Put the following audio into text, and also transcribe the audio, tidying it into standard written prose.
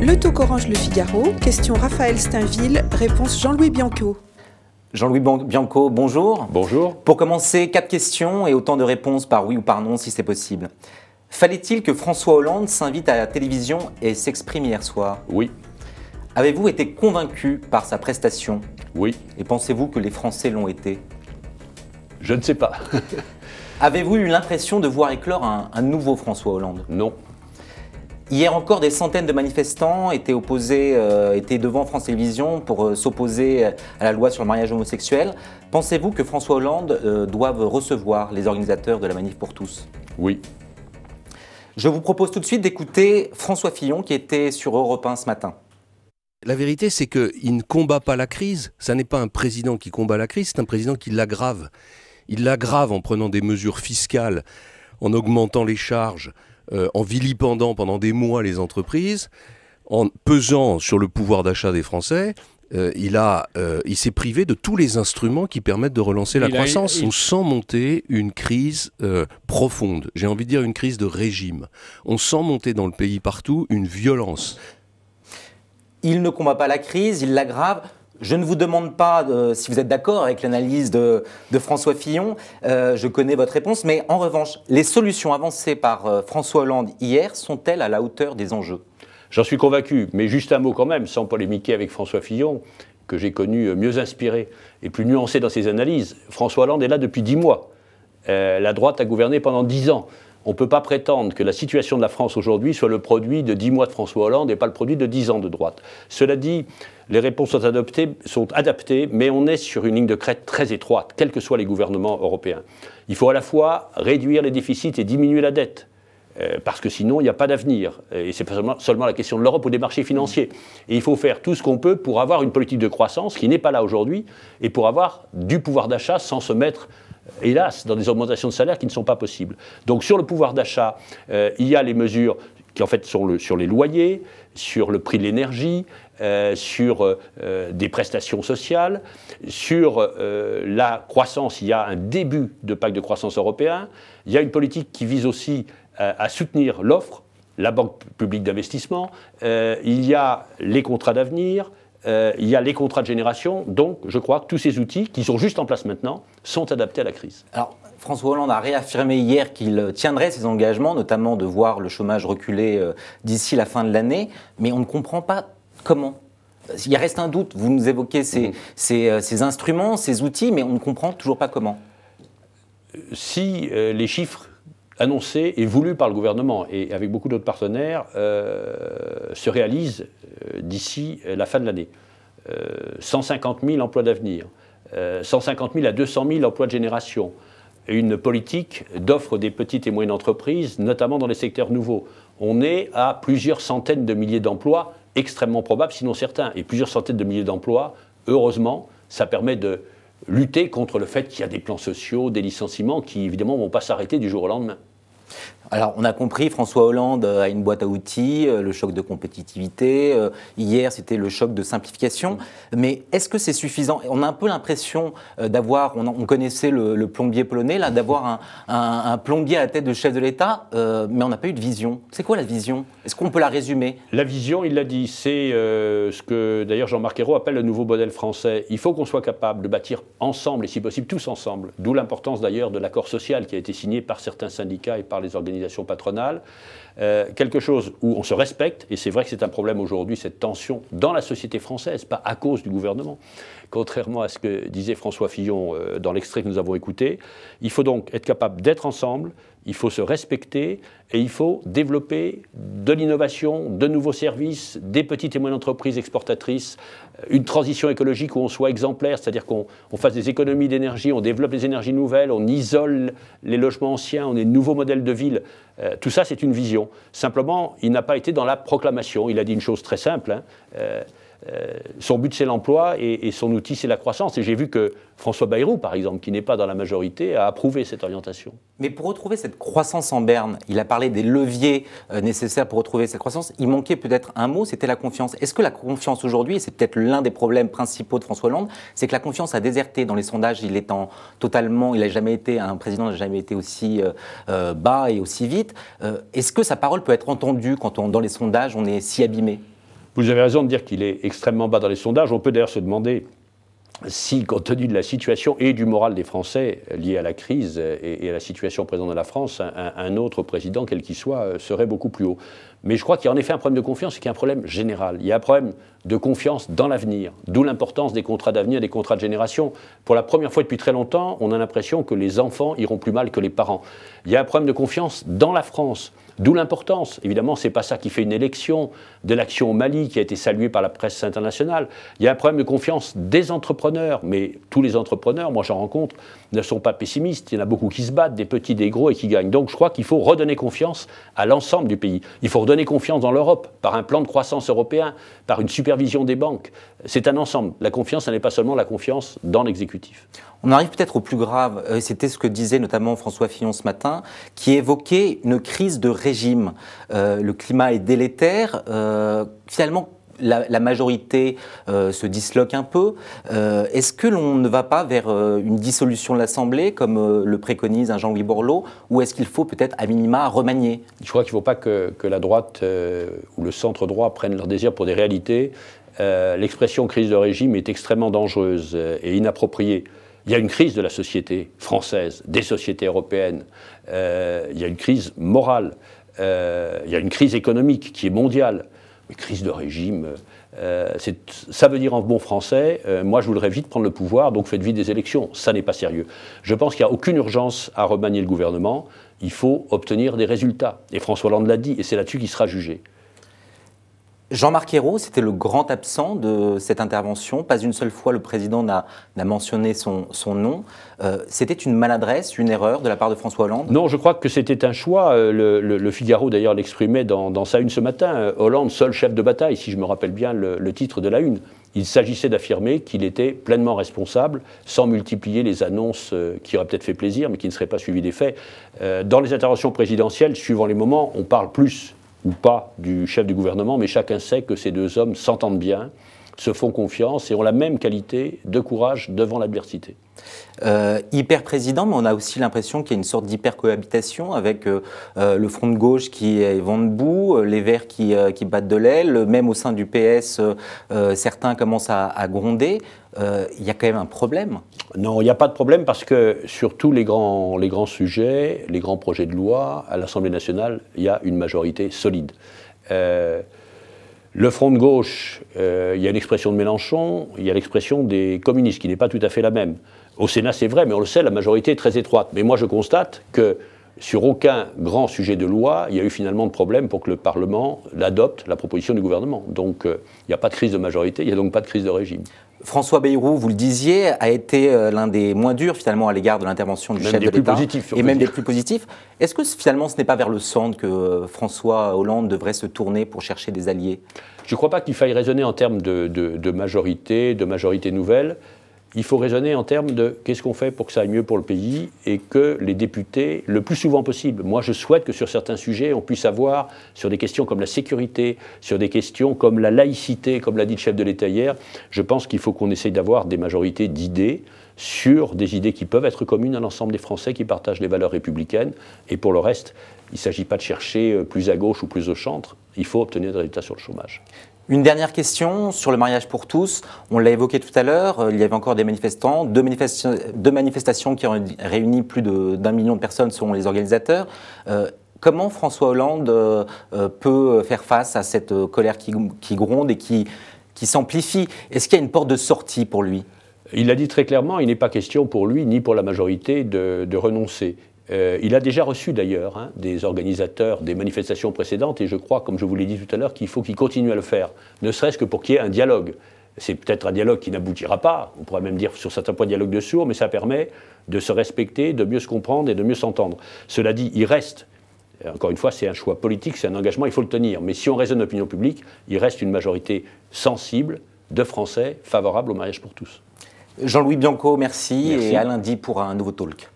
Le Talk Orange Le Figaro, question Raphaël Steinville, réponse Jean-Louis Bianco. Jean-Louis Bianco, bonjour. Bonjour. Pour commencer, 4 questions et autant de réponses par oui ou par non si c'est possible. Fallait-il que François Hollande s'invite à la télévision et s'exprime hier soir? Oui. Avez-vous été convaincu par sa prestation? Oui. Et pensez-vous que les Français l'ont été? Je ne sais pas. Avez-vous eu l'impression de voir éclore un nouveau François Hollande? Non. Hier encore, des centaines de manifestants étaient devant France Télévisions pour s'opposer à la loi sur le mariage homosexuel. Pensez-vous que François Hollande doive recevoir les organisateurs de la Manif pour tous? Oui. Je vous propose tout de suite d'écouter François Fillon qui était sur Europe 1 ce matin. La vérité, c'est qu'il ne combat pas la crise. Ça n'est pas un président qui combat la crise, c'est un président qui l'aggrave. Il l'aggrave en prenant des mesures fiscales, en augmentant les charges, en vilipendant pendant des mois les entreprises, en pesant sur le pouvoir d'achat des Français. Il s'est privé de tous les instruments qui permettent de relancer la croissance. On sent monter une crise profonde, j'ai envie de dire une crise de régime. On sent monter dans le pays partout une violence. Il ne combat pas la crise, il l'aggrave. Je ne vous demande pas si vous êtes d'accord avec l'analyse de François Fillon, je connais votre réponse, mais en revanche, les solutions avancées par François Hollande hier sont-elles à la hauteur des enjeux? J'en suis convaincu, mais juste un mot quand même, sans polémiquer avec François Fillon, que j'ai connu mieux inspiré et plus nuancé dans ses analyses. François Hollande est là depuis 10 mois. La droite a gouverné pendant 10 ans. On ne peut pas prétendre que la situation de la France aujourd'hui soit le produit de 10 mois de François Hollande et pas le produit de 10 ans de droite. Cela dit, les réponses sont adaptées, mais on est sur une ligne de crête très étroite, quels que soient les gouvernements européens. Il faut à la fois réduire les déficits et diminuer la dette, parce que sinon il n'y a pas d'avenir. Et c'est pas seulement la question de l'Europe ou des marchés financiers. Et il faut faire tout ce qu'on peut pour avoir une politique de croissance qui n'est pas là aujourd'hui, et pour avoir du pouvoir d'achat sans se mettre, hélas, dans des augmentations de salaire qui ne sont pas possibles. Donc sur le pouvoir d'achat, il y a les mesures qui en fait sont sur les loyers, sur le prix de l'énergie, sur des prestations sociales, sur la croissance. Il y a un début de pacte de croissance européen. Il y a une politique qui vise aussi à soutenir l'offre, la banque publique d'investissement. Il y a les contrats d'avenir. Il y a les contrats de génération, donc je crois que tous ces outils, qui sont juste en place maintenant, sont adaptés à la crise. Alors, François Hollande a réaffirmé hier qu'il tiendrait ses engagements, notamment de voir le chômage reculer d'ici la fin de l'année, mais on ne comprend pas comment. Il reste un doute, vous nous évoquez ces instruments, ces outils, mais on ne comprend toujours pas comment. Si les chiffres annoncés et voulus par le gouvernement et avec beaucoup d'autres partenaires se réalisent d'ici la fin de l'année. 150 000 emplois d'avenir, 150 000 à 200 000 emplois de génération, une politique d'offre des petites et moyennes entreprises, notamment dans les secteurs nouveaux. On est à plusieurs centaines de milliers d'emplois, extrêmement probables, sinon certains, et plusieurs centaines de milliers d'emplois, heureusement, ça permet de lutter contre le fait qu'il y a des plans sociaux, des licenciements qui, évidemment, ne vont pas s'arrêter du jour au lendemain. Alors, on a compris, François Hollande a une boîte à outils, le choc de compétitivité. Hier, c'était le choc de simplification. Mais est-ce que c'est suffisant? On a un peu l'impression d'avoir, on connaissait le plombier polonais, là, d'avoir un plombier à la tête de chef de l'État, mais on n'a pas eu de vision. C'est quoi la vision? Est-ce qu'on peut la résumer? La vision, il l'a dit, c'est ce que d'ailleurs Jean-Marc Ayrault appelle le nouveau modèle français. Il faut qu'on soit capable de bâtir ensemble, et si possible tous ensemble, d'où l'importance d'ailleurs de l'accord social qui a été signé par certains syndicats et par les organisations patronales, quelque chose où on se respecte, et c'est vrai que c'est un problème aujourd'hui, cette tension dans la société française, pas à cause du gouvernement, contrairement à ce que disait François Fillon dans l'extrait que nous avons écouté. Il faut donc être capable d'être ensemble, il faut se respecter, et il faut développer de l'innovation, de nouveaux services, des petites et moyennes entreprises exportatrices, une transition écologique où on soit exemplaire, c'est-à-dire qu'on fasse des économies d'énergie, on développe les énergies nouvelles, on isole les logements anciens, on ait de nouveaux modèles de ville. Tout ça, c'est une vision. Simplement, il n'a pas été dans la proclamation. Il a dit une chose très simple, hein, son but, c'est l'emploi et son outil, c'est la croissance. Et j'ai vu que François Bayrou, par exemple, qui n'est pas dans la majorité, a approuvé cette orientation. Mais pour retrouver cette croissance en berne, il a parlé des leviers nécessaires pour retrouver cette croissance. Il manquait peut-être un mot, c'était la confiance. Est-ce que la confiance aujourd'hui, et c'est peut-être l'un des problèmes principaux de François Hollande, c'est que la confiance a déserté dans les sondages. Il est il n'a jamais été, un président n'a jamais été aussi bas et aussi vite. Est-ce que sa parole peut être entendue quand dans les sondages, on est si abîmé ? Vous avez raison de dire qu'il est extrêmement bas dans les sondages. On peut d'ailleurs se demander si, compte tenu de la situation et du moral des Français lié à la crise et à la situation présente dans la France, un autre président, quel qu'il soit, serait beaucoup plus haut. Mais je crois qu'il y a en effet un problème de confiance et qu'il y a un problème général. Il y a un problème de confiance dans l'avenir, d'où l'importance des contrats d'avenir, des contrats de génération. Pour la première fois depuis très longtemps, on a l'impression que les enfants iront plus mal que les parents. Il y a un problème de confiance dans la France. D'où l'importance. Évidemment, ce n'est pas ça qui fait une élection, de l'action au Mali qui a été saluée par la presse internationale. Il y a un problème de confiance des entrepreneurs, mais tous les entrepreneurs, moi j'en rencontre, ne sont pas pessimistes. Il y en a beaucoup qui se battent, des petits, des gros, et qui gagnent. Donc je crois qu'il faut redonner confiance à l'ensemble du pays. Il faut redonner confiance dans l'Europe, par un plan de croissance européen, par une supervision des banques. C'est un ensemble. La confiance, ce n'est pas seulement la confiance dans l'exécutif. On arrive peut-être au plus grave, c'était ce que disait notamment François Fillon ce matin, qui évoquait une crise de régime. Le climat est délétère, finalement la majorité se disloque un peu. Est-ce que l'on ne va pas vers une dissolution de l'Assemblée, comme le préconise un Jean-Louis Borloo, ou est-ce qu'il faut peut-être à minima remanier? Je crois qu'il ne faut pas que la droite ou le centre-droit prennent leur désir pour des réalités. L'expression crise de régime est extrêmement dangereuse et inappropriée. Il y a une crise de la société française, des sociétés européennes. Il y a une crise morale. Il y a une crise économique qui est mondiale. Mais crise de régime, ça veut dire en bon français, moi je voudrais vite prendre le pouvoir, donc faites vite des élections. Ça n'est pas sérieux. Je pense qu'il n'y a aucune urgence à remanier le gouvernement. Il faut obtenir des résultats. Et François Hollande l'a dit, et c'est là-dessus qu'il sera jugé. Jean-Marc Ayrault, c'était le grand absent de cette intervention. Pas une seule fois le président n'a mentionné son nom. C'était une maladresse, une erreur de la part de François Hollande? Non, je crois que c'était un choix. Le Figaro d'ailleurs l'exprimait dans sa une ce matin. Hollande, seul chef de bataille, si je me rappelle bien le titre de la une. Il s'agissait d'affirmer qu'il était pleinement responsable, sans multiplier les annonces qui auraient peut-être fait plaisir, mais qui ne seraient pas suivies des faits. Dans les interventions présidentielles, suivant les moments, on parle plus ou pas du chef du gouvernement, mais chacun sait que ces deux hommes s'entendent bien, se font confiance et ont la même qualité de courage devant l'adversité. Hyper-président, mais on a aussi l'impression qu'il y a une sorte d'hyper-cohabitation avec le front de gauche qui est vent debout, les Verts qui battent de l'aile, même au sein du PS, certains commencent à gronder. Il y a quand même un problème. Non, il n'y a pas de problème parce que sur tous les grands sujets, les grands projets de loi, à l'Assemblée nationale, il y a une majorité solide. Le front de gauche, il y a l'expression de Mélenchon, il y a l'expression des communistes, qui n'est pas tout à fait la même. Au Sénat, c'est vrai, mais on le sait, la majorité est très étroite. Mais moi, je constate que sur aucun grand sujet de loi, il y a eu finalement de problème pour que le Parlement l'adopte, la proposition du gouvernement. Donc, il n'y a pas de crise de majorité, il n'y a donc pas de crise de régime. François Bayrou, vous le disiez, a été l'un des moins durs finalement à l'égard de l'intervention du chef de l'État, et même des plus positifs. Est-ce que finalement ce n'est pas vers le centre que François Hollande devrait se tourner pour chercher des alliés? Je ne crois pas qu'il faille raisonner en termes de majorité nouvelle. Il faut raisonner en termes de qu'est-ce qu'on fait pour que ça aille mieux pour le pays et que les députés, le plus souvent possible, moi je souhaite que sur certains sujets, on puisse avoir, sur des questions comme la sécurité, sur des questions comme la laïcité, comme l'a dit le chef de l'État hier, je pense qu'il faut qu'on essaye d'avoir des majorités d'idées sur des idées qui peuvent être communes à l'ensemble des Français qui partagent les valeurs républicaines. Et pour le reste, il ne s'agit pas de chercher plus à gauche ou plus au centre, il faut obtenir des résultats sur le chômage. Une dernière question sur le mariage pour tous. On l'a évoqué tout à l'heure, il y avait encore des manifestants, deux manifestations qui ont réuni plus d'1 million de personnes selon les organisateurs. Comment François Hollande peut faire face à cette colère qui gronde et qui s'amplifie? Est-ce qu'il y a une porte de sortie pour lui? Il l'a dit très clairement, il n'est pas question pour lui ni pour la majorité de renoncer. Il a déjà reçu d'ailleurs des organisateurs des manifestations précédentes et je crois, comme je vous l'ai dit tout à l'heure, qu'il faut qu'il continue à le faire, ne serait-ce que pour qu'il y ait un dialogue. C'est peut-être un dialogue qui n'aboutira pas, on pourrait même dire sur certains points dialogue de sourds, mais ça permet de se respecter, de mieux se comprendre et de mieux s'entendre. Cela dit, il reste, encore une fois, c'est un choix politique, c'est un engagement, il faut le tenir. Mais si on raisonne l'opinion publique, il reste une majorité sensible de Français favorables au mariage pour tous. Jean-Louis Bianco, merci et à lundi pour un nouveau talk.